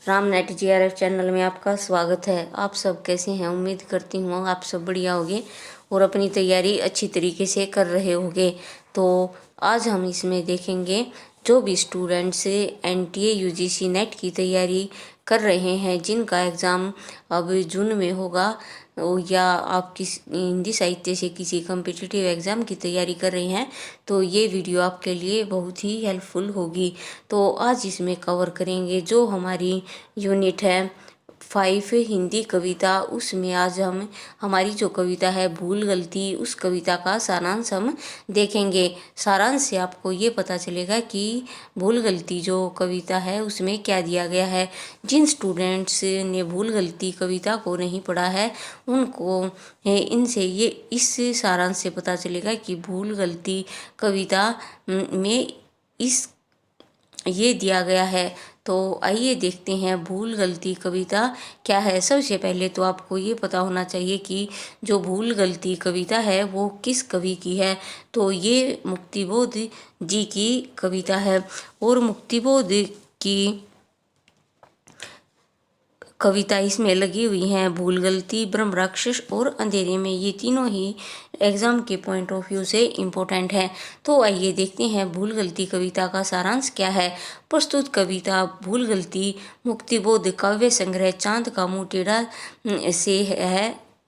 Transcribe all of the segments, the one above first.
रामनेट GRF channel में आपका स्वागत है। आप सब कैसे हैं? उम्मीद करती हूँ आप सब बढ़िया होंगे और अपनी तैयारी अच्छी तरीके से कर रहे होंगे। तो आज हम इसमें देखेंगे जो भी स्टूडेंट्स एनटीए यूजीसी नेट की तैयारी कर रहे हैं, जिनका एग्ज़ाम अब जून में होगा, या आप किस हिंदी साहित्य से किसी कम्पिटिटिव एग्ज़ाम की तैयारी कर रहे हैं, तो ये वीडियो आपके लिए बहुत ही हेल्पफुल होगी। तो आज इसमें कवर करेंगे जो हमारी यूनिट है 5 हिंदी कविता, उसमें आज हम हमारी जो कविता है भूल गलती, उस कविता का सारांश हम देखेंगे। सारांश से आपको ये पता चलेगा कि भूल गलती जो कविता है उसमें क्या दिया गया है। जिन स्टूडेंट्स ने भूल गलती कविता को नहीं पढ़ा है उनको इनसे ये इस सारांश से पता चलेगा कि भूल गलती कविता में इस ये दिया गया है। तो आइए देखते हैं भूल गलती कविता क्या है। सबसे पहले तो आपको ये पता होना चाहिए कि जो भूल गलती कविता है वो किस कवि की है। तो ये मुक्तिबोध जी की कविता है और मुक्तिबोध की कविता इसमें लगी हुई हैं। भूल गलती, ब्रह्म राक्षस और अंधेरे में, ये तीनों ही एग्जाम के पॉइंट ऑफ व्यू से इम्पोर्टेंट है। तो आइए देखते हैं भूल गलती कविता का सारांश क्या है। प्रस्तुत कविता भूल गलती मुक्तिबोध काव्य संग्रह चांद का मुंह टेढ़ा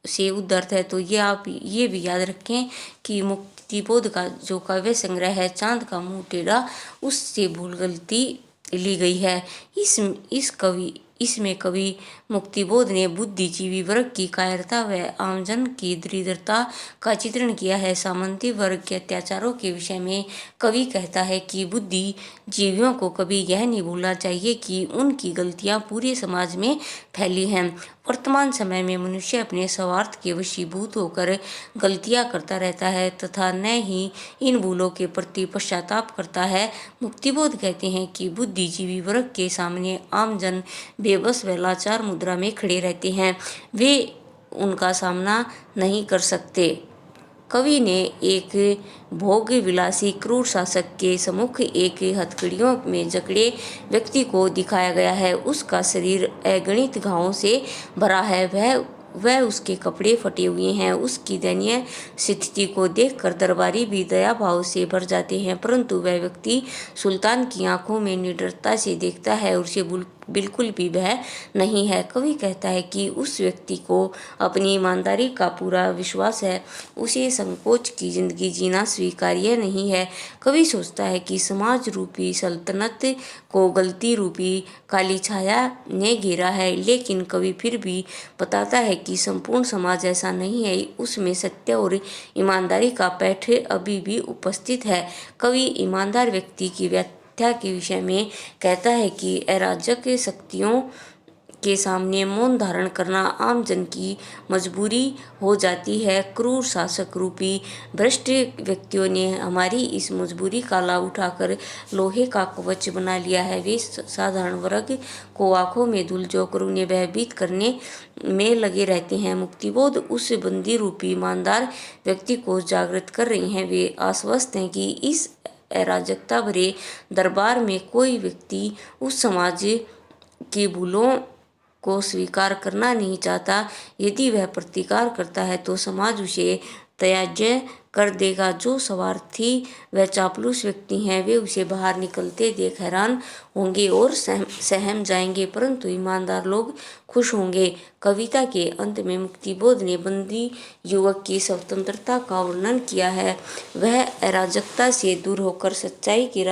से उद्धृत है। तो ये आप ये भी याद रखें कि मुक्तिबोध का जो काव्य संग्रह है चांद का मुंह टेढ़ा, उससे भूल गलती ली गई है। इसमें कवि मुक्तिबोध ने बुद्धिजीवी वर्ग की कायरता व आमजन की दरिद्रता का चित्रण किया है। सामंती वर्ग के अत्याचारों के विषय में कवि कहता है कि बुद्धिजीवियों को कभी यह नहीं भूलना चाहिए कि उनकी गलतियां पूरे समाज में फैली हैं। वर्तमान समय में मनुष्य अपने स्वार्थ के वशीभूत होकर गलतियां करता रहता है तथा न ही इन भूलों के प्रति पश्चाताप करता है। मुक्तिबोध कहते हैं कि बुद्धिजीवी वर्ग के सामने आमजन बेबस व लाचार मुद्रा में खड़े रहते हैं, वे उनका सामना नहीं कर सकते। कवि ने एक भोग विलासी क्रूर शासक के सम्मुख एक हथकड़ियों में जकड़े व्यक्ति को दिखाया गया है। उसका शरीर अगणित घावों से भरा है, वह उसके कपड़े फटे हुए हैं। उसकी दयनीय स्थिति को देखकर दरबारी भी दया भाव से भर जाते हैं, परंतु वह व्यक्ति सुल्तान की आंखों में निडरता से देखता है और उसे बिल्कुल भी भय नहीं है। कवि कहता है कि उस व्यक्ति को अपनी ईमानदारी का पूरा विश्वास है, उसे संकोच की जिंदगी जीना स्वीकार्य नहीं है। कवि सोचता है कि समाज रूपी सल्तनत को गलती रूपी काली छाया ने घेरा है, लेकिन कवि फिर भी बताता है कि संपूर्ण समाज ऐसा नहीं है, उसमें सत्य और ईमानदारी का पैठ अभी भी उपस्थित है। कवि ईमानदार व्यक्ति की के विषय में कहता है कि अराजक शक्तियों के सामने मौन धारण करना आम जन की मजबूरी हो जाती है। क्रूर शासक रूपी भ्रष्ट व्यक्तियों ने हमारी इस मजबूरी का लाभ उठाकर लोहे का कवच बना लिया है। वे साधारण वर्ग को आंखों में धूल झोंककर उन्हें भयभीत करने में लगे रहते हैं। मुक्तिबोध उस बंदी रूपी ईमानदार व्यक्ति को जागृत कर रही हैं। वे आश्वस्त हैं कि इस अराजकता भरे दरबार में कोई व्यक्ति उस समाज की भूलों को स्वीकार करना नहीं चाहता। यदि वह प्रतिकार करता है तो समाज उसे त्याज्य कर देगा। जो स्वार्थी व चापलूस व्यक्ति हैं वे उसे बाहर निकलते देख हैरान होंगे और सहम जाएंगे, परंतु ईमानदार लोग खुश होंगे। कविता के अंत में मुक्तिबोध ने बंदी युवक की स्वतंत्रता का वर्णन किया है। वह अराजकता से दूर होकर सच्चाई के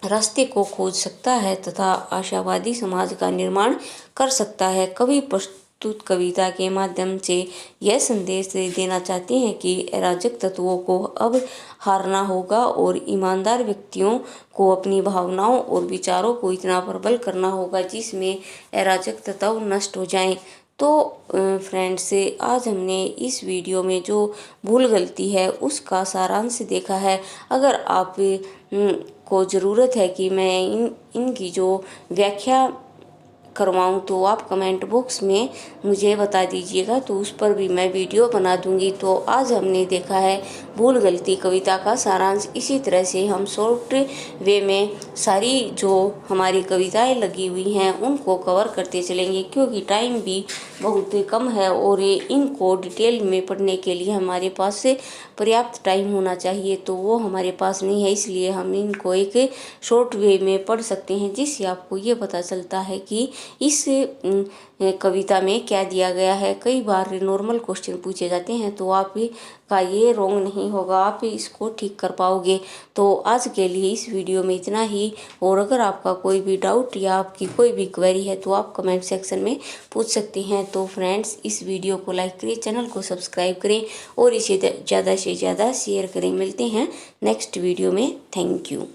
रास्ते को खोज सकता है तथा आशावादी समाज का निर्माण कर सकता है। कवि प्रस्तुत कविता के माध्यम से यह संदेश देना चाहते हैं कि अराजक तत्वों को अब हारना होगा और ईमानदार व्यक्तियों को अपनी भावनाओं और विचारों को इतना प्रबल करना होगा जिसमें अराजक तत्व नष्ट हो जाएं। तो फ्रेंड्स, आज हमने इस वीडियो में जो भूल गलती है उसका सारांश देखा है। अगर आप को ज़रूरत है कि मैं इनकी जो व्याख्या करवाऊं तो आप कमेंट बॉक्स में मुझे बता दीजिएगा, तो उस पर भी मैं वीडियो बना दूंगी। तो आज हमने देखा है भूल गलती कविता का सारांश। इसी तरह से हम शॉर्ट वे में सारी जो हमारी कविताएं लगी हुई हैं उनको कवर करते चलेंगे, क्योंकि टाइम भी बहुत कम है और इनको डिटेल में पढ़ने के लिए हमारे पास से पर्याप्त टाइम होना चाहिए, तो वो हमारे पास नहीं है। इसलिए हम इनको एक शॉर्ट वे में पढ़ सकते हैं, जिससे आपको ये पता चलता है कि इस कविता में क्या दिया गया है। कई बार नॉर्मल क्वेश्चन पूछे जाते हैं तो आप का ये रॉन्ग नहीं होगा, आप इसको ठीक कर पाओगे। तो आज के लिए इस वीडियो में इतना ही, और अगर आपका कोई भी डाउट या आपकी कोई भी क्वेरी है तो आप कमेंट सेक्शन में पूछ सकते हैं। तो फ्रेंड्स, इस वीडियो को लाइक करें, चैनल को सब्सक्राइब करें और इसे ज़्यादा से ज़्यादा शेयर करें। मिलते हैं नेक्स्ट वीडियो में। Thank you.